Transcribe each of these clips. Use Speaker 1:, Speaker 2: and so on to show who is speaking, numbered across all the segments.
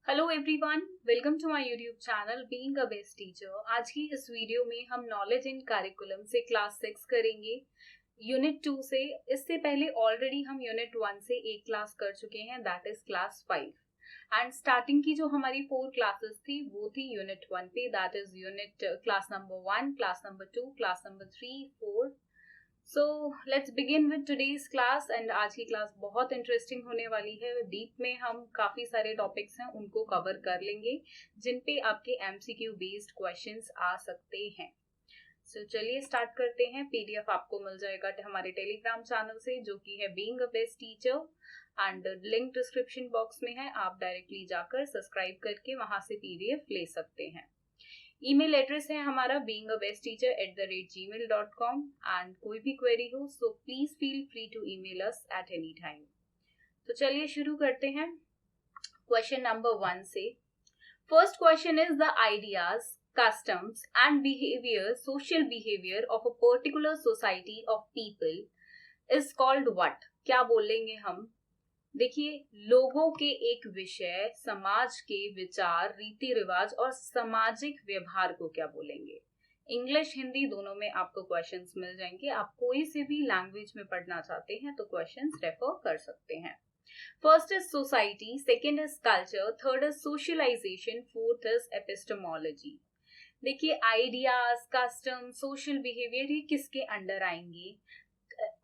Speaker 1: Hello everyone, welcome to my YouTube channel being a best teacher. आज की इस video में हम नॉलेज इन करिकुलम से क्लास 6 करेंगे, यूनिट 2 से। इससे पहले ऑलरेडी हम यूनिट 1 से एक क्लास कर चुके हैं, that is class 5। And starting की जो हमारी 4 क्लासेस थी वो थी यूनिट 1 पे, that is unit class number 1, class number 2, class number 3, 4। So let's begin with today's class. And आज की क्लास बहुत इंटरेस्टिंग होने वाली है। डीप में हम काफी सारे टॉपिक्स हैं उनको कवर कर लेंगे जिन पे आपके एमसीक्यू बेस्ड क्वेश्चंस आ सकते हैं। सो चलिए स्टार्ट करते हैं। पीडीएफ आपको मिल जाएगा हमारे टेलीग्राम चैनल से, जो कि है being a best teacher, and link description box में है। आप डायरेक्टली जाकर सब्सक्राइब करके वहां से पीडीएफ ले सकते हैं। ईमेल एड्रेस है हमारा beingabestteacher@gmail.com। एंड कोई भी क्वेरी हो so please feel free to email us at any time. तो चलिए शुरू करते हैं क्वेश्चन नंबर 1 से। First question is the ideas, customs and behavior, social behavior of a particular society of people is called what? क्या बोलेंगे हम? देखिए, लोगों के एक विषय, समाज के विचार, रीति रिवाज और सामाजिक व्यवहार को क्या बोलेंगे? इंग्लिश हिंदी दोनों में आपको क्वेश्चंस मिल जाएंगे। आप कोई से भी लैंग्वेज में पढ़ना चाहते हैं तो क्वेश्चंस रेफर कर सकते हैं। First is society, second is culture, third is socialization, fourth is epistemology. देखिए, आइडियाज, कस्टम, सोशल बिहेवियर ये किसके अंडर आएंगे?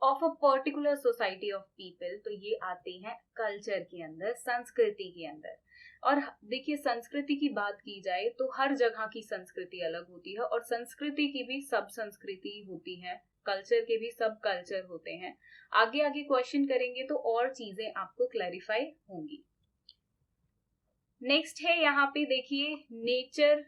Speaker 1: Of a particular society of people, तो ये आते हैं कल्चर के अंदर, संस्कृति के अंदर। और देखिए, संस्कृति की बात की जाए तो हर जगह की संस्कृति अलग होती है, और संस्कृति की भी सब संस्कृति होती है, कल्चर के भी सब कल्चर होते हैं। आगे आगे क्वेश्चन करेंगे तो और चीजें आपको क्लैरिफाई होंगी। नेक्स्ट है यहाँ पे देखिए, nature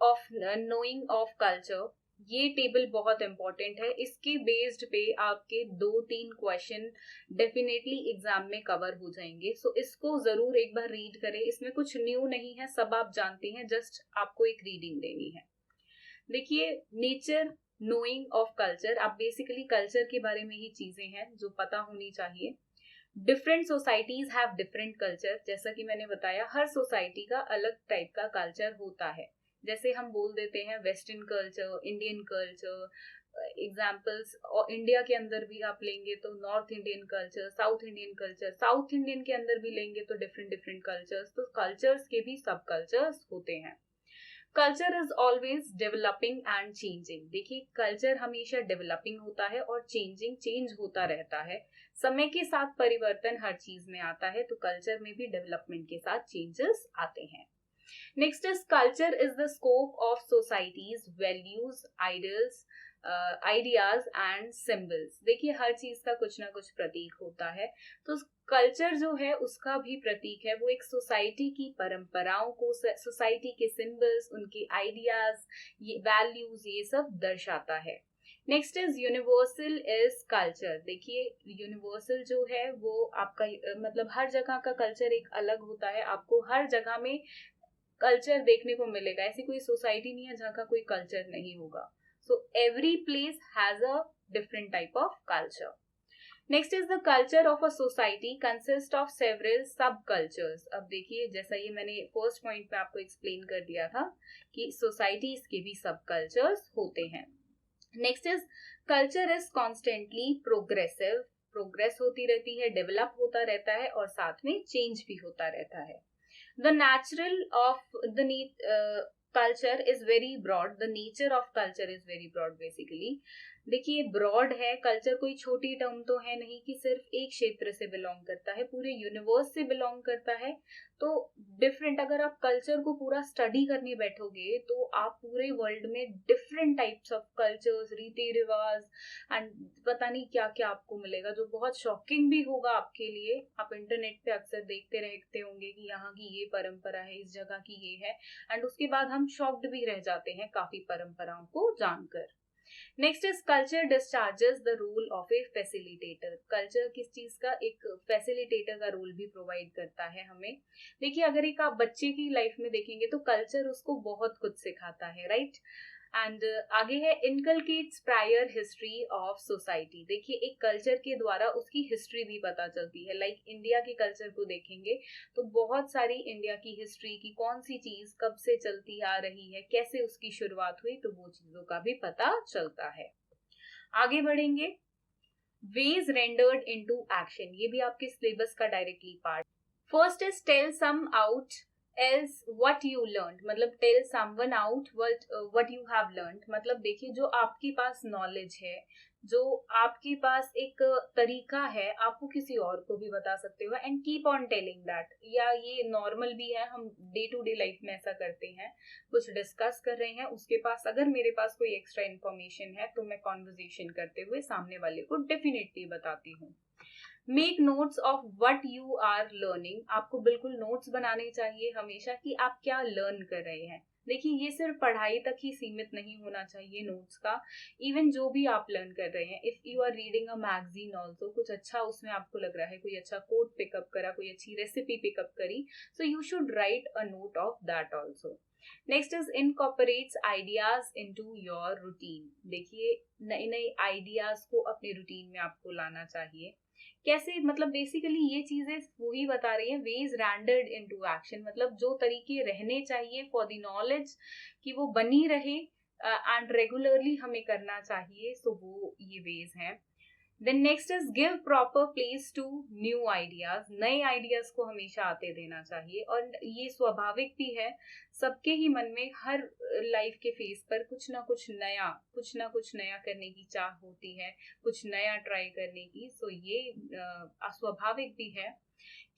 Speaker 1: of knowing of culture. ये टेबल बहुत इंपॉर्टेंट है, इसके बेस्ड पे आपके 2-3 क्वेश्चन डेफिनेटली एग्जाम में कवर हो जाएंगे। सो इसको जरूर एक बार रीड करें, इसमें कुछ न्यू नहीं है, सब आप जानते हैं, जस्ट आपको एक रीडिंग देनी है। देखिए, नेचर नोइंग ऑफ कल्चर, आप बेसिकली कल्चर के बारे में ही चीजें हैं जो पता होनी चाहिए। Different societies have different culture, जैसा कि मैंने बताया हर सोसाइटी का अलग टाइप का कल्चर होता है। जैसे हम बोल देते हैं western culture, Indian culture, examples. और इंडिया के अंदर भी आप लेंगे तो north Indian culture, south Indian culture, south Indian के अंदर भी लेंगे तो डिफरेंट डिफरेंट कल्चर्स। तो कल्चर्स के भी सब कल्चर्स होते हैं। Culture is always developing and changing. देखिए, कल्चर हमेशा डेवलपिंग होता है और चेंज होता रहता है। समय के साथ परिवर्तन हर चीज में आता है, तो कल्चर में भी डेवलपमेंट के साथ चेंजेस आते हैं। Next is culture is the scope of societies values, idols, ideas and symbols. देखिए, हर चीज का कुछ ना कुछ प्रतीक होता है, तो कल्चर जो है उसका भी प्रतीक है। वो एक सोसाइटी की परंपराओं को, सोसाइटी के सिंबल्स, उनके आइडियाज, ये वैल्यूज, ये सब दर्शाता है। Next is universal is culture. देखिए, यूनिवर्सल जो है वो आपका मतलब हर जगह का कल्चर एक अलग होता है, आपको हर जगह में कल्चर देखने को मिलेगा। ऐसी कोई सोसाइटी नहीं है जहाँ का कोई कल्चर नहीं होगा। So every place has a different type of culture. Next is the culture of a society consist of several सब कल्चर्स। अब देखिए, जैसा ये मैंने फर्स्ट पॉइंट पे आपको एक्सप्लेन कर दिया था कि सोसाइटीज के भी सब कल्चर्स होते हैं। Next is culture is constantly progressive. Progress होती रहती है, डेवलप होता रहता है और साथ में चेंज भी होता रहता है। The natural of the culture is very broad. The nature of culture is very broad basically. देखिए, ब्रॉड है कल्चर, कोई छोटी टर्म तो है नहीं कि सिर्फ एक क्षेत्र से बिलोंग करता है, पूरे यूनिवर्स से बिलोंग करता है। तो डिफरेंट, अगर आप कल्चर को पूरा स्टडी करने बैठोगे तो आप पूरे वर्ल्ड में डिफरेंट टाइप्स ऑफ कल्चर्स, रीति रिवाज एंड पता नहीं क्या क्या आपको मिलेगा, जो बहुत शॉकिंग भी होगा आपके लिए। आप इंटरनेट पे अक्सर देखते रहते होंगे कि यहाँ की ये परंपरा है, इस जगह की ये है, एंड उसके बाद हम शॉक्ड भी रह जाते हैं काफी परंपराओं को जानकर। Next is culture discharges the role of a facilitator. Culture किस चीज का? एक फैसिलिटेटर का रोल भी प्रोवाइड करता है हमें। देखिए, अगर एक आप बच्चे की लाइफ में देखेंगे तो कल्चर उसको बहुत कुछ सिखाता है, राइट? एंड आगे है इनकलकेट्स प्रायर हिस्ट्री ऑफ सोसाइटी। देखिए एक कल्चर के द्वारा उसकी हिस्ट्री भी पता चलती है। लाइक इंडिया के कल्चर को देखेंगे तो बहुत सारी इंडिया की हिस्ट्री की कौन सी चीज कब से चलती आ रही है, कैसे उसकी शुरुआत हुई, तो वो चीजों का भी पता चलता है। आगे बढ़ेंगे, वेज रेंडर्ड इनटू एक्शन, ये भी आपके सिलेबस का directly part. First is tell some out else what you learned, मतलब tell someone out what you have learned, मतलब देखिए जो आपके पास नॉलेज है, जो आपके पास एक तरीका है, आप वो किसी और को भी बता सकते हो and keep on telling that. या ये नॉर्मल भी है, हम डे टू डे लाइफ में ऐसा करते हैं, कुछ डिस्कस कर रहे हैं, उसके पास अगर मेरे पास कोई एक्स्ट्रा इन्फॉर्मेशन है तो मैं कॉन्वर्जेशन करते हुए सामने वाले को डेफिनेटली बताती हूँ। Make notes of what you are learning, आपको बिल्कुल नोट्स बनाने चाहिए हमेशा कि आप क्या लर्न कर रहे हैं। देखिए ये सिर्फ पढ़ाई तक ही सीमित नहीं होना चाहिए नोट्स का, इवन जो भी आप लर्न कर रहे हैं, if you are reading a magazine also, कुछ अच्छा उसमें आपको लग रहा है, कोई अच्छा कोट पिकअप करा, कोई अच्छी रेसिपी पिकअप करी, so you should write a note of that also. Next is incorporates ideas into your routine. देखिए नए नए आइडियाज को अपने रूटीन में आपको लाना चाहिए। कैसे, मतलब बेसिकली ये चीजें वही बता रही है, वेज रेंडर्ड इनटू एक्शन, मतलब जो तरीके रहने चाहिए फॉर द नॉलेज कि वो बनी रहे एंड रेगुलरली हमें करना चाहिए, सो वो ये वेज हैं। Then next is give proper place to new ideas, नए आइडियाज को हमेशा आते देना चाहिए। और ये स्वाभाविक भी है, सबके ही मन में हर लाइफ के फेज पर कुछ ना कुछ नया करने की चाह होती है, कुछ नया ट्राई करने की, सो ये स्वाभाविक भी है।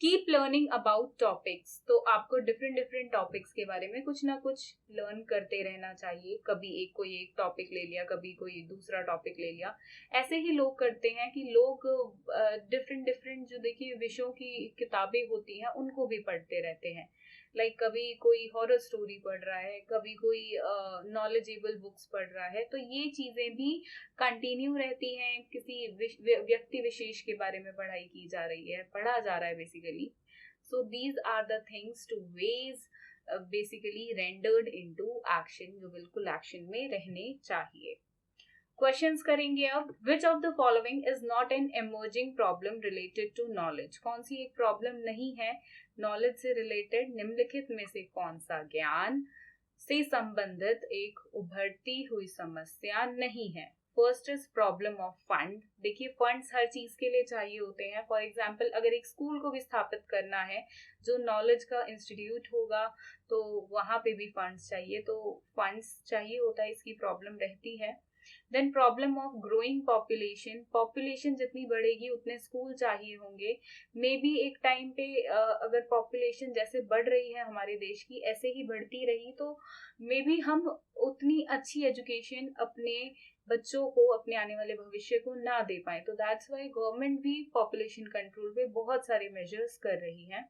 Speaker 1: कीप लर्निंग अबाउट टॉपिक्स, तो आपको डिफरेंट टॉपिक्स के बारे में कुछ ना कुछ लर्न करते रहना चाहिए। कभी कोई एक टॉपिक ले लिया, कभी कोई दूसरा टॉपिक ले लिया। ऐसे ही लोग करते हैं कि लोग डिफरेंट जो देखिए विषयों की किताबें होती हैं उनको भी पढ़ते रहते हैं। लाइक कभी कोई हॉरर स्टोरी पढ़ रहा है, कभी कोई नॉलेजेबल बुक्स पढ़ रहा है, तो ये चीजें भी कंटिन्यू रहती हैं। किसी व्यक्ति विशेष के बारे में पढ़ाई की जा रही है, पढ़ा जा रहा है basically. So these are the things to ways basically rendered into action, जो बिल्कुल एक्शन में रहने चाहिए। क्वेश्चंस करेंगे अब। Which of the following is not an emerging problem related to knowledge, कौन सी एक प्रॉब्लम नहीं है नॉलेज से रिलेटेड, निम्नलिखित में से कौन सा ज्ञान से संबंधित एक उभरती हुई समस्या नहीं है। First is problem of fund. देखिए फंड्स हर चीज के लिए चाहिए होते हैं। फॉर एग्जाम्पल अगर एक स्कूल को भी स्थापित करना है जो नॉलेज का इंस्टीट्यूट होगा तो वहां पे भी फंड्स चाहिए, तो फंड्स चाहिए होता है, इसकी प्रॉब्लम रहती है। Then problem of growing population, population जितनी बढ़ेगी उतने स्कूल चाहिए होंगे। मे बी एक टाइम पे अगर पॉपुलेशन जैसे बढ़ रही है हमारे देश की ऐसे ही बढ़ती रही तो मे बी हम उतनी अच्छी एजुकेशन अपने बच्चों को, अपने आने वाले भविष्य को ना दे पाए। तो दैट्स वाई गवर्नमेंट भी पॉपुलेशन कंट्रोल पे बहुत सारे मेजर्स कर रही है।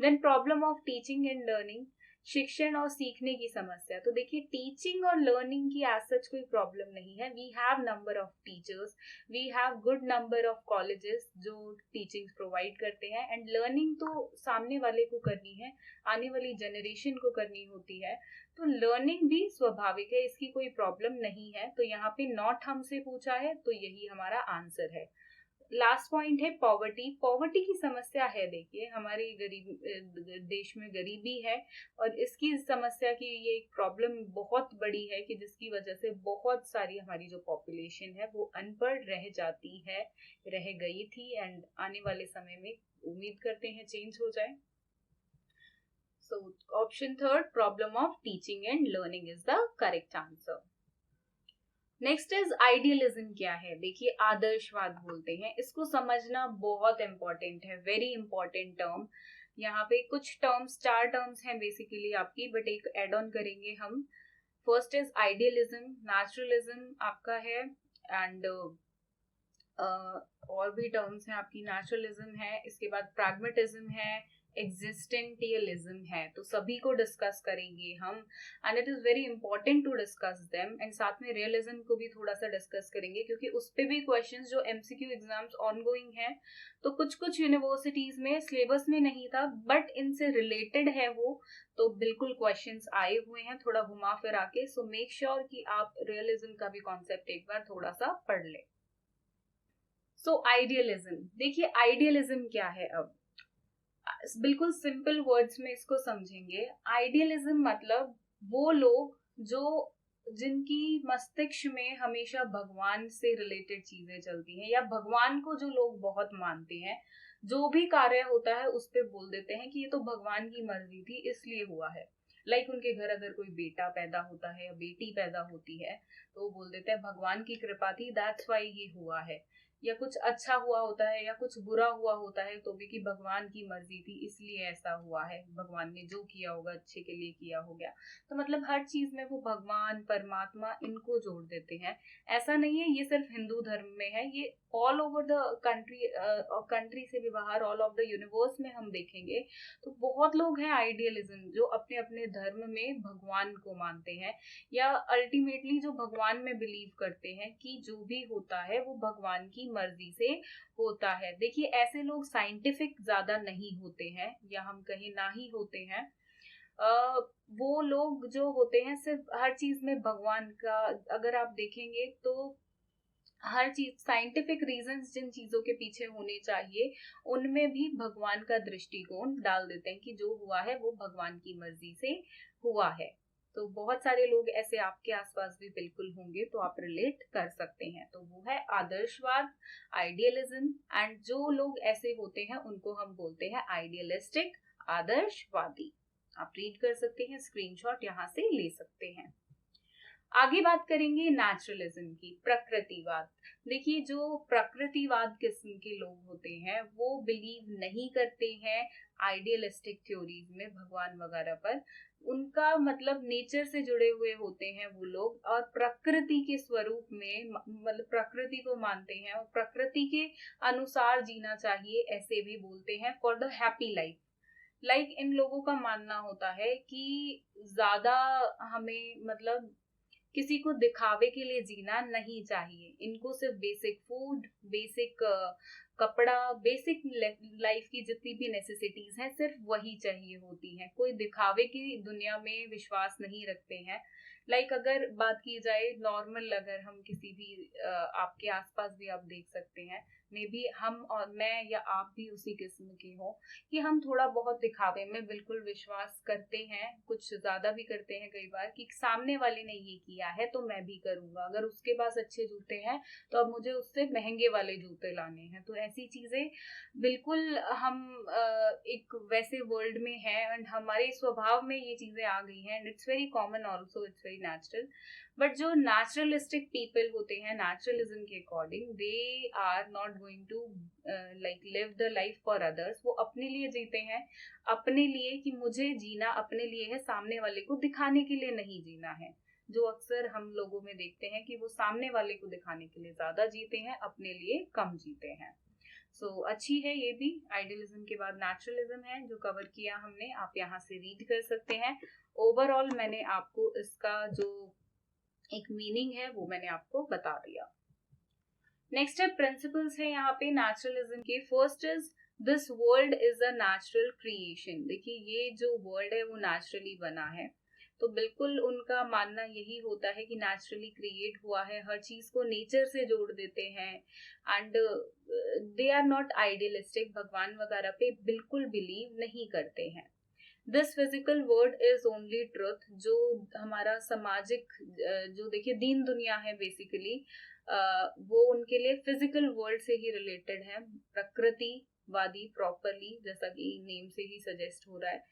Speaker 1: Then problem of teaching and learning, शिक्षण और सीखने की समस्या। तो देखिए टीचिंग और लर्निंग की एज सच कोई प्रॉब्लम नहीं है। We have number of teachers, we have good number of colleges जो टीचिंग प्रोवाइड करते हैं, एंड लर्निंग तो सामने वाले को करनी है, आने वाली जनरेशन को करनी होती है, तो लर्निंग भी स्वाभाविक है, इसकी कोई प्रॉब्लम नहीं है। तो यहाँ पे नॉट हमसे पूछा है तो यही हमारा आंसर है। लास्ट पॉइंट है पॉवर्टी। पॉवर्टी की समस्या है, देखिए हमारी देश में गरीबी है और इसकी समस्या की ये एक प्रॉब्लम बहुत बड़ी है कि जिसकी वजह से बहुत सारी हमारी जो पॉपुलेशन है वो अनपढ़ रह जाती है, रह गई थी, एंड आने वाले समय में उम्मीद करते हैं चेंज हो जाए। So option third, problem of teaching and learning is the correct answer. Next is idealism क्या है। देखिए आदर्शवाद बोलते हैं, इसको समझना बहुत इंपॉर्टेंट है, वेरी इंपॉर्टेंट टर्म। यहाँ पे कुछ टर्म्स, 4 टर्म्स हैं बेसिकली आपकी, बट एक एड ऑन करेंगे हम। फर्स्ट इज आइडियलिज्म, नेचुरलिज्म आपका है, एंड और भी टर्म्स हैं आपकी, नेचुरलिज्म है, इसके बाद प्रैग्मेटिज्म है, एग्जिस्टेंटियलिज्म है, तो सभी को डिस्कस करेंगे हम, and it is very important to discuss them, and साथ में रियलिज्म को भी थोड़ा सा डिस्कस करेंगे, क्योंकि उस पे भी क्वेश्चंस जो एमसीक्यू एग्जाम्स ऑनगोइंग हैं, तो कुछ कुछ यूनिवर्सिटीज में सिलेबस में नहीं था बट इनसे रिलेटेड है वो, तो बिल्कुल क्वेश्चंस आए हुए हैं थोड़ा घुमा फिरा के। सो मेक श्योर कि आप रियलिज्म का भी कॉन्सेप्ट एक बार थोड़ा सा पढ़ ले। सो आइडियलिज्म, देखिए आइडियलिज्म क्या है, अब बिल्कुल सिंपल वर्ड्स में इसको समझेंगे। आइडियलिज्म मतलब वो लोग जो जिनकी मस्तिष्क में हमेशा भगवान से रिलेटेड चीजें चलती हैं, या भगवान को जो लोग बहुत मानते हैं, जो भी कार्य होता है उस पे बोल देते हैं कि ये तो भगवान की मर्जी थी इसलिए हुआ है। लाइक उनके घर अगर कोई बेटा पैदा होता है या बेटी पैदा होती है तो वो बोल देते हैं भगवान की कृपा थी, दैट्स वाई ये हुआ है। या कुछ अच्छा हुआ होता है या कुछ बुरा हुआ होता है तो भी कि भगवान की मर्जी थी इसलिए ऐसा हुआ है, भगवान ने जो किया होगा अच्छे के लिए किया हो गया। तो मतलब हर चीज में वो भगवान परमात्मा इनको जोड़ देते हैं। ऐसा नहीं है ये सिर्फ हिंदू धर्म में है, ये ऑल ओवर द कंट्री से भी बाहर ऑल ऑफ द यूनिवर्स में हम देखेंगे तो बहुत लोग हैं आइडियलिज्म जो अपने अपने धर्म में भगवान को मानते हैं, या अल्टीमेटली जो भगवान में बिलीव करते हैं कि जो भी होता है वो भगवान की मर्जी से होता है। देखिए ऐसे लोग साइंटिफिक ज्यादा नहीं होते हैं, या हम कहीं ना ही होते हैं। वो लोग जो होते हैं सिर्फ हर चीज में भगवान का, अगर आप देखेंगे तो हर चीज साइंटिफिक रीजंस जिन चीजों के पीछे होने चाहिए उनमें भी भगवान का दृष्टिकोण डाल देते हैं कि जो हुआ है वो भगवान की मर्जी से हुआ है। तो बहुत सारे लोग ऐसे आपके आसपास भी बिल्कुल होंगे तो आप रिलेट कर सकते हैं। तो वो है आदर्शवाद, आइडियलिज्म, एंड जो लोग ऐसे होते हैं उनको हम बोलते हैं आइडियलिस्टिक, आदर्शवादी। आप रीड कर सकते हैं, स्क्रीनशॉट यहाँ से ले सकते हैं। आगे बात करेंगे नेचुरलिज्म की, प्रकृतिवाद। देखिए जो प्रकृतिवाद किस्म के लोग होते हैं वो बिलीव नहीं करते हैं आइडियलिस्टिक थ्योरीज में, भगवान वगैरह पर। उनका मतलब नेचर से जुड़े हुए होते हैं वो लोग, और प्रकृति के स्वरूप में मतलब प्रकृति को मानते हैं और प्रकृति के अनुसार जीना चाहिए, ऐसे भी बोलते हैं, for the happy life. Like in लोगों का मानना होता है कि ज्यादा हमें मतलब किसी को दिखावे के लिए जीना नहीं चाहिए। इनको सिर्फ बेसिक फूड, बेसिक कपड़ा, बेसिक लाइफ की जितनी भी नेसेसिटीज हैं सिर्फ वही चाहिए होती हैं। कोई दिखावे की दुनिया में विश्वास नहीं रखते हैं। लाइक अगर बात की जाए नॉर्मल, अगर हम किसी भी आपके आसपास भी आप देख सकते हैं, मे बी हम और मैं या आप भी उसी किस्म के हो कि हम थोड़ा बहुत दिखावे में बिल्कुल विश्वास करते हैं, कुछ ज्यादा भी करते हैं कई बार, कि सामने वाले ने ये किया है तो मैं भी करूंगा। अगर उसके पास अच्छे जूते हैं तो अब मुझे उससे महंगे वाले जूते लाने हैं। तो ऐसी चीजें बिल्कुल हम एक वैसे वर्ल्ड में है एंड हमारे स्वभाव में ये चीजें आ गई हैं, and it's very common also, it's very natural. But जो नेचुरलिस्टिक पीपल होते हैं नेचुरलिज्म के according, they are not going to like live the life for others. वो अपने लिए जीते हैं, अपने लिए कि मुझे जीना अपने लिए है, सामने वाले को दिखाने के लिए नहीं जीना है। जो अक्सर हम लोगों में देखते हैं कि वो सामने वाले को दिखाने के लिए ज्यादा जीते हैं, अपने लिए कम जीते हैं। सो अच्छी है ये भी। आइडियलिज्म के बाद नेचुरलिज्म है जो कवर किया हमने, आप यहाँ से रीड कर सकते हैं। ओवरऑल मैंने आपको इसका जो एक मीनिंग है वो मैंने आपको बता दिया। नेक्स्ट है प्रिंसिपल्स है यहाँ पे नेचुरलिज्म के। First is this world is a natural creation. देखिए ये जो वर्ल्ड है वो नेचुरली बना है, तो बिल्कुल उनका मानना यही होता है कि नेचुरली क्रिएट हुआ है, हर चीज को नेचर से जोड़ देते हैं, and they are not idealistic, भगवान वगैरह पे बिल्कुल बिलीव नहीं करते हैं। This physical world is only truth. जो हमारा सामाजिक जो देखिए दीन दुनिया है बेसिकली, वो उनके लिए फिजिकल वर्ल्ड से ही रिलेटेड है, प्रकृतिवादी प्रॉपरली, जैसा कि नेम से ही सजेस्ट हो रहा है।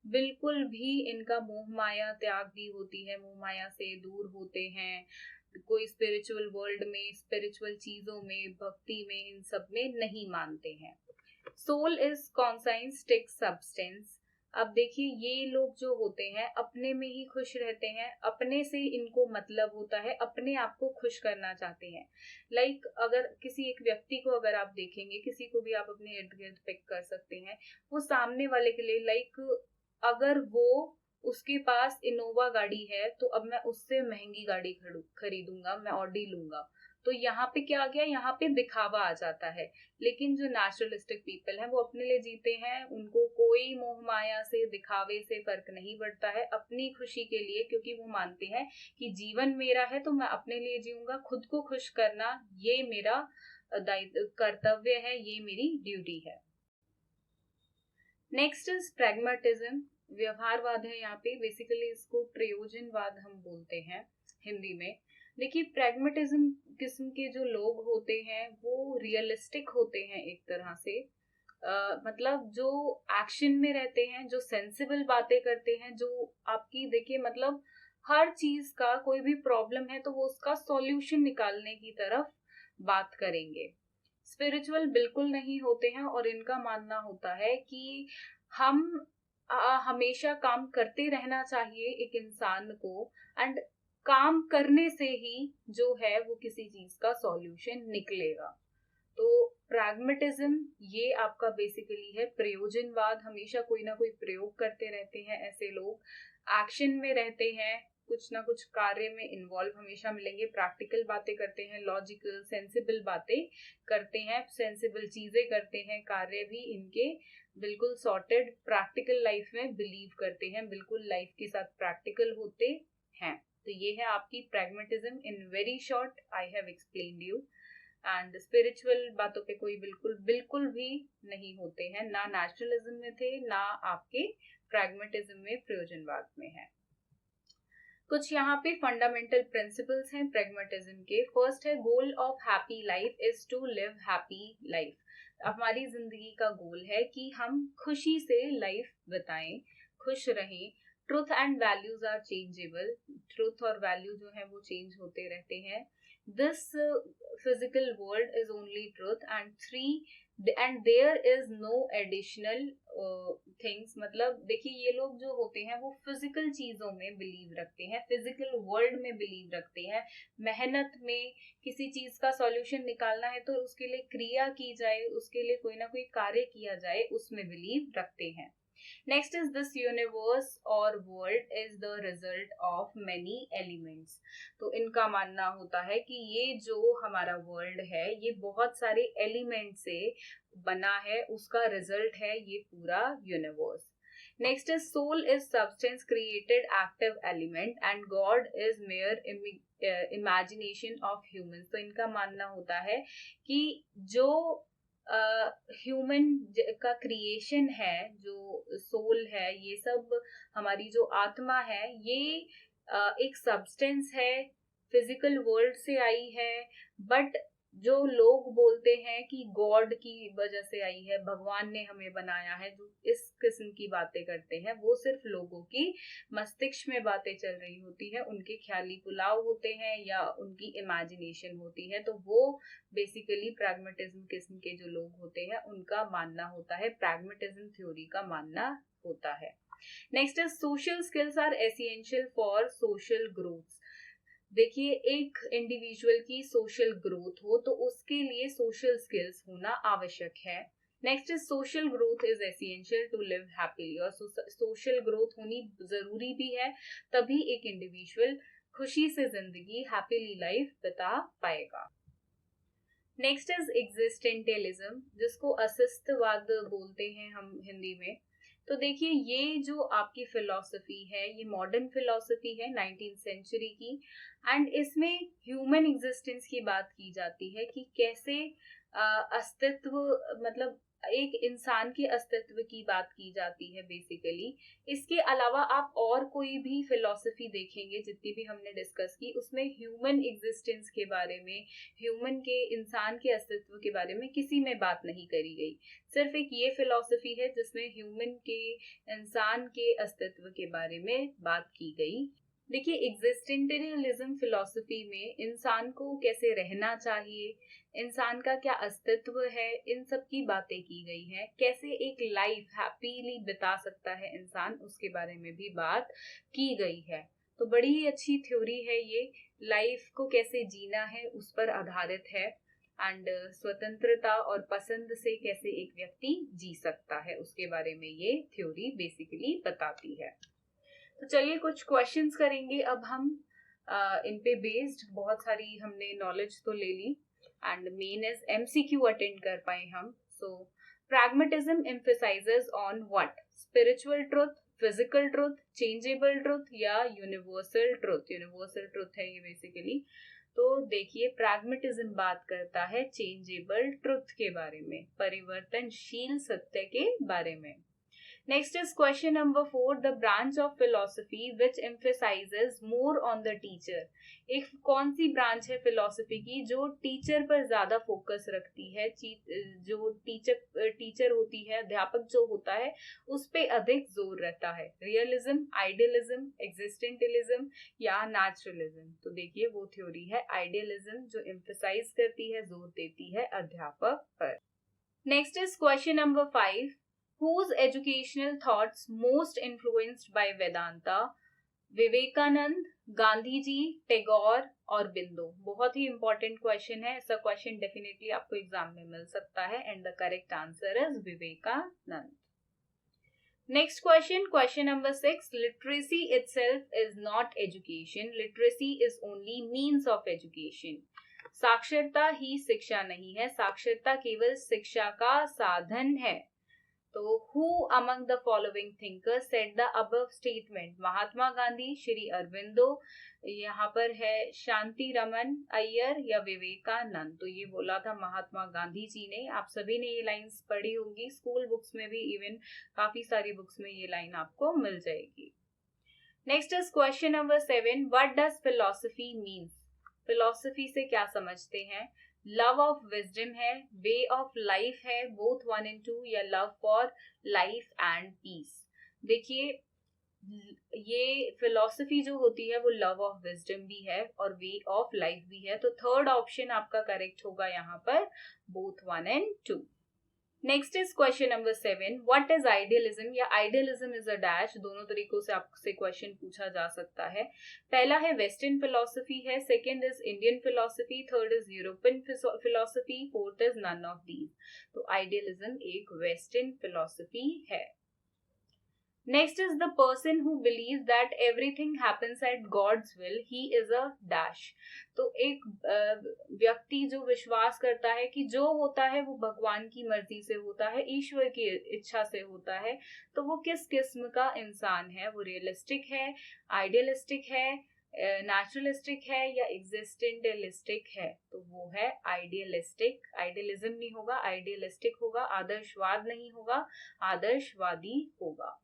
Speaker 1: बिल्कुल भी इनका मोह माया त्याग भी होती है, मोह माया से दूर होते हैं, कोई स्पिरिचुअल वर्ल्ड में, स्पिरिचुअल चीजों में, भक्ति में, इन सब में नहीं मानते हैं। Soul is conscience tick substance. अब देखिए ये लोग जो होते हैं अपने में ही खुश रहते हैं, अपने से इनको मतलब होता है, अपने आप को खुश करना चाहते हैं। लाइक अगर किसी एक व्यक्ति को अगर आप देखेंगे, किसी को भी आप अपने इर्द गिर्द पिक कर सकते हैं, वो सामने वाले के लिए लाइक अगर वो उसके पास इनोवा गाड़ी है तो अब मैं उससे महंगी गाड़ी खरीदूंगा, मैं ऑडी लूंगा। तो यहाँ पे क्या आ गया, यहाँ पे दिखावा आ जाता है। लेकिन जो नेचुरलिस्टिक पीपल हैं वो अपने लिए जीते हैं, उनको कोई मोह माया से दिखावे से फर्क नहीं पड़ता है, अपनी खुशी के लिए, क्योंकि वो मानते हैं कि जीवन मेरा है तो मैं अपने लिए जीऊंगा, खुद को खुश करना ये मेरा दायित्व कर्तव्य है, ये मेरी ड्यूटी है। नेक्स्ट इज प्रैग्मेटिज्म, व्यवहारवाद है यहाँ पे, बेसिकली इसको प्रयोजनवाद हम बोलते हैं हिंदी में। देखिए प्रैग्मेटिज्म किस्म के जो लोग होते हैं वो रियलिस्टिक होते हैं एक तरह से, मतलब जो एक्शन में रहते हैं, जो सेंसिबल बातें करते हैं, जो आपकी देखिए मतलब हर चीज का कोई भी प्रॉब्लम है तो वो उसका सॉल्यूशन निकालने की तरफ बात करेंगे। स्पिरिचुअल बिल्कुल नहीं होते हैं और इनका मानना होता है कि हम हमेशा काम करते रहना चाहिए एक इंसान को, एंड काम करने से ही जो है वो किसी चीज का सॉल्यूशन निकलेगा। तो प्रैग्मेटिज्म ये आपका बेसिकली है प्रयोजनवाद, हमेशा कोई ना कोई प्रयोग करते रहते हैं ऐसे लोग, एक्शन में रहते हैं, कुछ ना कुछ कार्य में इन्वॉल्व हमेशा मिलेंगे, प्रैक्टिकल बातें करते हैं, लॉजिकल सेंसिबल बातें करते हैं, सेंसिबल चीजें करते हैं, कार्य भी इनके बिल्कुल सॉर्टेड प्रैक्टिकल लाइफ में बिलीव करते हैं, बिल्कुल लाइफ के साथ प्रैक्टिकल होते हैं। तो ये है आपकी pragmatism in very short, I have explained you. And spiritual बातों पे कोई बिल्कुल भी नहीं होते हैं, ना नेचुरलिज्म में थे, ना आपके प्रैग्मेटिज्म में प्रयोजनवाद में है। कुछ यहाँ पे फंडामेंटल प्रिंसिपल्स हैं प्रैग्मेटिज्म के। फर्स्ट है goal of happy life is to live happy life. हमारी जिंदगी का गोल है कि हम खुशी से लाइफ बिताएं, खुश रहें। Truth and values are changeable, truth और वैल्यू जो है वो चेंज होते रहते हैं। This physical world is only truth and there is no additional things. मतलब देखिए ये लोग जो होते हैं वो फिजिकल चीजों में बिलीव रखते हैं, फिजिकल वर्ल्ड में बिलीव रखते हैं, मेहनत में किसी चीज का सॉल्यूशन निकालना है तो उसके लिए क्रिया की जाए, उसके लिए कोई ना कोई कार्य किया जाए, उसमें बिलीव रखते हैं। Next is this universe और world is the result of many elements। तो इनका मानना होता है कि ये जो हमारा वर्ल्ड है ये बहुत सारे एलिमेंट से बना है, उसका रिजल्ट है ये पूरा universe. Next is soul is substance created active element and god is mere imagination of humans. तो इनका मानना होता है कि जो ह्यूमन का क्रिएशन है, जो सोल है, ये सब हमारी जो आत्मा है, ये एक सब्सटेंस है, फिजिकल वर्ल्ड से आई है, बट जो लोग बोलते हैं कि गॉड की वजह से आई है, भगवान ने हमें बनाया है, जो इस किस्म की बातें करते हैं वो सिर्फ लोगों की मस्तिष्क में बातें चल रही होती है, उनके ख्याली पुलाव होते हैं या उनकी इमेजिनेशन होती है। तो वो बेसिकली प्रैग्मेटिज्म किस्म के जो लोग होते हैं उनका मानना होता है, प्रैग्मेटिज्म थ्योरी का मानना होता है। Next is social skills are essential for social growth. देखिए एक इंडिविजुअल की सोशल ग्रोथ हो तो उसके लिए सोशल स्किल्स होना आवश्यक है। Next is social growth is essential to live happily, और सोशल ग्रोथ होनी जरूरी भी है, तभी एक इंडिविजुअल खुशी से जिंदगी हैप्पीली लाइफ बिता पाएगा। नेक्स्ट इज एग्जिस्टेंटियलिज्म, जिसको अस्तित्ववाद बोलते हैं हम हिंदी में। तो देखिए ये जो आपकी फिलॉसफी है ये मॉडर्न फिलॉसफी है 19th सेंचुरी की, एंड इसमें ह्यूमन एग्जिस्टेंस की बात की जाती है कि कैसे अस्तित्व, मतलब एक इंसान के अस्तित्व की बात की जाती है बेसिकली। इसके अलावा आप और कोई भी फिलॉसफी देखेंगे जितनी भी हमने डिस्कस की, उसमें ह्यूमन एग्जिस्टेंस के बारे में, ह्यूमन के, इंसान के अस्तित्व के बारे में किसी में बात नहीं करी गई। सिर्फ एक ये फिलॉसफी है जिसमें ह्यूमन के, इंसान के अस्तित्व के बारे में बात की गई देखिए, एग्जिस्टेंशियलिज्म फिलॉसफी में इंसान को कैसे रहना चाहिए, इंसान का क्या अस्तित्व है, इन सब की बातें की गई हैं। कैसे एक लाइफ हैप्पीली बिता सकता है इंसान, उसके बारे में भी बात की गई है। तो बड़ी ही अच्छी थ्योरी है ये। लाइफ को कैसे जीना है उस पर आधारित है। एंड स्वतंत्रता और पसंद से कैसे एक व्यक्ति जी सकता है, उसके बारे में ये थ्योरी बेसिकली बताती है। तो चलिए कुछ क्वेश्चंस करेंगे अब हम। इन पे बेस्ड बहुत सारी हमने नॉलेज तो ले ली and main is MCQ attend कर पाए हम। सो pragmatism emphasizes on what? Spiritual truth, physical truth, changeable truth या universal truth? Universal truth है ये बेसिकली। तो देखिए, pragmatism बात करता है changeable truth के बारे में, परिवर्तनशील सत्य के बारे में। Next is question number 4, the branch of philosophy which emphasizes more on the teacher. एक कौन सी ब्रांच है फिलोसफी की जो टीचर पर ज्यादा फोकस रखती है, जो टीचर होती है, अध्यापक जो होता है, उस पे अधिक जोर रहता है? रियलिज्म, आइडियलिज्म, एग्जिस्टेंटियलिज्म या नेचुरलिज्म? तो देखिए, वो थ्योरी है आइडियलिज्म, जो एम्फसाइज करती है, जोर देती है अध्यापक पर। Next is question number 5, whose educational thoughts most influenced by Vedanta? Vivekananda, Gandhi ji, Tagore और बिंदु? बहुत ही इंपॉर्टेंट क्वेश्चन है। ऐसा क्वेश्चन डेफिनेटली आपको एग्जाम में मिल सकता है and the correct answer is Vivekananda. Next question, question number 6, literacy itself is not education, literacy is only means of education. साक्षरता ही शिक्षा नहीं है, साक्षरता केवल शिक्षा का साधन है। तो who among the following thinkers said the above statement? Mahatma Gandhi, Shri Aurobindo, यहाँ पर है शांति रमन अय्यर या विवेकानंद? तो ये बोला था महात्मा गांधी जी ने। आप सभी ने ये लाइंस पढ़ी होंगी स्कूल बुक्स में भी, इवन काफी सारी बुक्स में ये लाइन आपको मिल जाएगी। Next is question number 7, what does philosophy means? Philosophy से क्या समझते हैं? लव ऑफ विजडम है, वे ऑफ लाइफ है, बोथ 1 and 2, या love for life and peace? देखिए, ये फिलोसफी जो होती है वो लव ऑफ विजडम भी है और वे ऑफ लाइफ भी है। तो थर्ड ऑप्शन आपका करेक्ट होगा यहाँ पर, both 1 and 2। Next is question number 7, what is idealism या आइडियलिज्म इज अ डैश? दोनों तरीकों से आपसे क्वेश्चन पूछा जा सकता है। पहला है वेस्टर्न फिलोसफी है, second is Indian philosophy, third is European philosophy, fourth is none of these. तो आइडियलिज्म एक वेस्टर्न फिलोसफी है। Next is the person who believes that everything happens at God's will. He is a dash. तो एक व्यक्ति जो विश्वास करता है कि जो होता है वो भगवान की मर्जी से होता है, ईश्वर की इच्छा से होता है, तो वो किस किस्म का इंसान है? वो रियलिस्टिक है, आइडियलिस्टिक है, नेचुरलिस्टिक है या एग्जिस्टेंटलिस्टिक है? तो वो है आइडियलिस्टिक। आइडियलिज्म नहीं होगा, आइडियलिस्टिक होगा। आदर्शवाद नहीं होगा, आदर्शवादी होगा।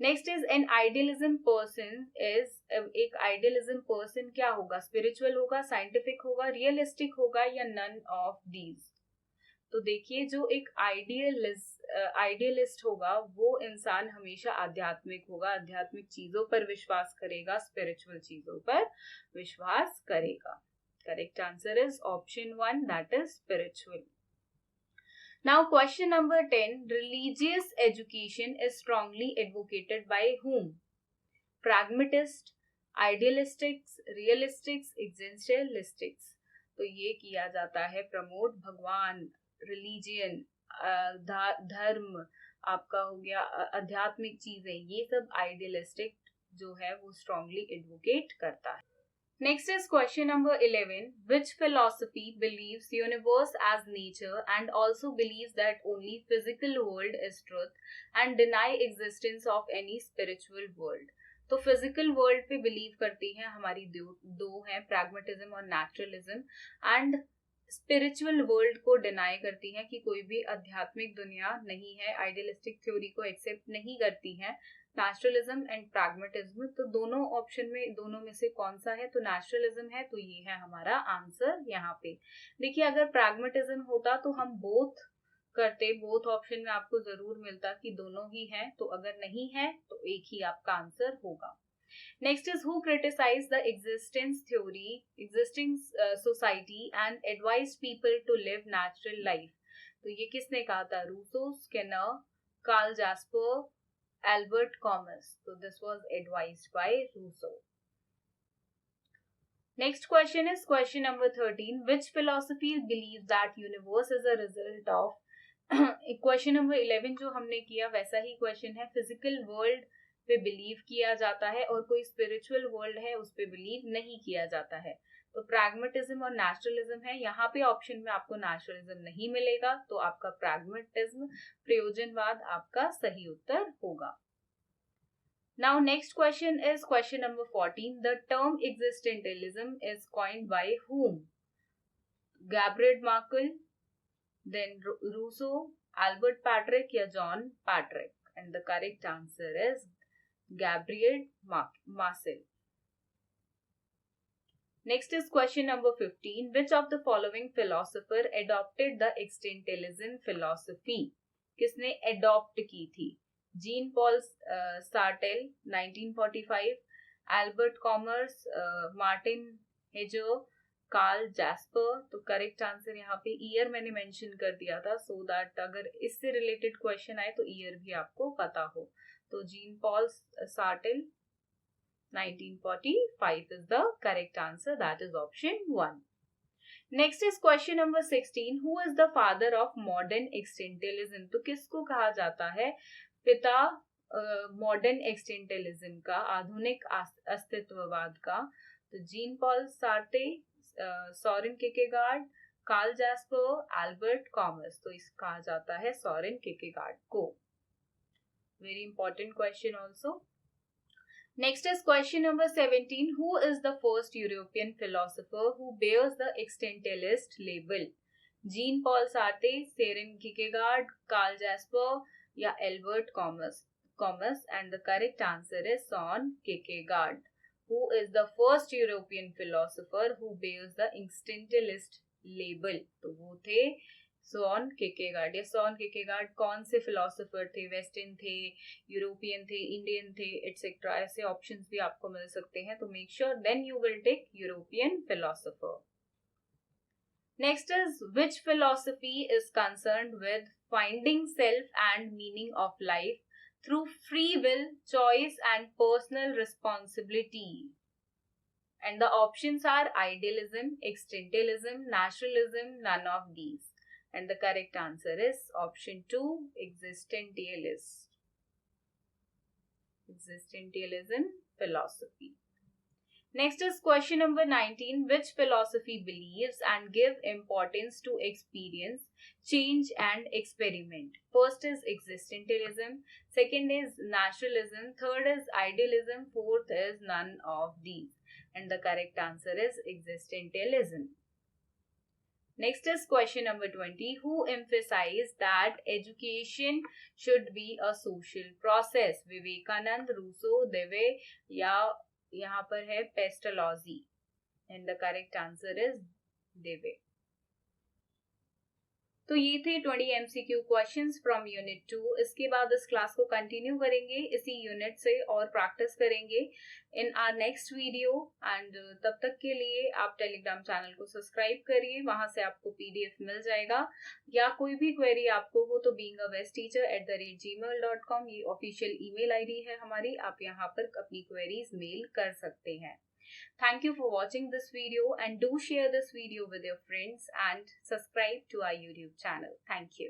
Speaker 1: Next is an idealism person is, एक आइडियलिज्म पर्सन क्या होगा? स्पिरिचुअल होगा, साइंटिफिक होगा, रियलिस्टिक होगा या नन ऑफ दीज? तो देखिए, जो एक आइडियलिस्ट होगा वो इंसान हमेशा आध्यात्मिक होगा, आध्यात्मिक चीजों पर विश्वास करेगा, स्पिरिचुअल चीजों पर विश्वास करेगा। Correct answer is option 1, that is spiritual. Now question number 10, religious education is strongly advocated by whom? Pragmatists, idealistics, realistics, existentialistics? तो ये किया जाता है प्रमोट भगवान, रिलीजियन, धर्म आपका हो गया, आध्यात्मिक चीजें, ये सब आइडियलिस्टिक जो है वो स्ट्रांगली एडवोकेट करता है। Next is question number 11. Which philosophy believes universe as nature and also believes that only physical world is truth and deny existence of any spiritual world? तो फिजिकल वर्ल्ड पे believe करती हैं हमारी दो हैं, pragmatism और नेचुरलिज्म, एंड स्पिरिचुअल वर्ल्ड को deny करती हैं कि कोई भी आध्यात्मिक दुनिया नहीं है, आइडियलिस्टिक थ्योरी को एक्सेप्ट नहीं करती हैं। नेचुरलिज्म एंड प्रैग्मेटिज्म, तो दोनों ऑप्शन में, दोनों में से कौन सा है? तो नेचुरलिज्म है, तो ये है हमारा आंसर यहाँ पे। देखिए, अगर प्रैग्मेटिज्म होता तो हम बोथ करते, बोथ ऑप्शन में आपको जरूर मिलता कि दोनों ही हैं, तो अगर नहीं है तो एक ही आपका आंसर होगा। Next is who criticized the existing society and advised people to live natural life. तो ये किसने कहा था? Rousseau, Skinner, Karl jasper, Albert Camus. तो this was advised by Rousseau. Next question is question number 13. Which philosophy believes that universe is a result of question number 11 जो हमने किया वैसा ही क्वेश्चन है. फिजिकल वर्ल्ड पे बिलीव किया जाता है और कोई स्पिरिचुअल वर्ल्ड है उस पे बिलीव नहीं किया जाता है. तो प्रैग्मेटिज्म और नेचुरलिज्म है. यहाँ पे ऑप्शन में आपको नेचुरलिज्म नहीं मिलेगा, तो आपका प्रैग्मेटिज्म, प्रयोजनवाद आपका सही उत्तर होगा. Now next question is question number 14. The term existentialism is coined by whom? Gabriel Markel, then Rousseau, Albert Patrick या John Patrick. And the correct answer is Gabriel Marcel. Next is question number 15. Which of the following philosopher adopted the existentialism philosophy? किसने adopt की थी? Jean Paul Sartre 1945, Albert Camus, Martin Heidegger, Karl Jaspers. तो correct answer यहाँ पे year मैंने mention कर दिया था सो दैट अगर इससे रिलेटेड क्वेश्चन आए तो ईयर भी आपको पता हो. तो Jean Paul Sartre 1945 is the correct answer. That is option 1. Next is question number 16. Who is the father of modern existentialism? तो किसको कहा जाता है पिता मॉडर्न एक्सटेंटलिज्म का, आधुनिक अस्तित्ववाद का? तो Jean Paul Sartre, Soren Kierkegaard, Karl jasper, Albert Camus. तो इस कहा जाता है सोरेन किर्केगार्ड को. Very important question also. Next is question number 17. Who is the first European philosopher who bears the existentialist label? Jean Paul Sartre, Soren Kierkegaard, Karl Jaspers या Albert Camus. And the correct answer is Soren Kierkegaard, who is the first European philosopher who bears the existentialist label. तो वो थे Soren Kierkegaard. या Soren Kierkegaard कौन से philosopher थे? Western थे, European थे, इंडियन थे, एटसेट्रा. ऐसे ऑप्शंस भी आपको मिल सकते हैं. तो make sure then you will take European philosopher. Next is which philosophy is concerned with finding self and meaning of life through free will, choice and personal responsibility? And the options are idealism, existentialism, naturalism, none of these. And the correct answer is option 2, existentialism philosophy. Next is question number 19. Which philosophy believes and give importance to experience, change and experiment? First is existentialism, second is naturalism, third is idealism, fourth is none of these. And the correct answer is existentialism. Next is question number 20. Who emphasized that education should be a social process? Vivekanand, Rousseau, Dewey या यहाँ पर है pestology. And the correct answer is देवे. तो ये थे 20 MCQ questions from unit 2. इसके बाद इस क्लास को कंटिन्यू करेंगे इसी यूनिट से और प्रैक्टिस करेंगे in our next video. And तब तक के लिए आप टेलीग्राम चैनल को सब्सक्राइब करिए, वहां से आपको PDF मिल जाएगा. या कोई भी क्वेरी आपको हो तो beingabestyteacher@gmail.com ये ऑफिशियल ईमेल ID है हमारी. आप यहाँ पर अपनी क्वेरीज मेल कर सकते हैं. Thank you for watching this video and do share this video with your friends and subscribe to our YouTube channel. Thank you.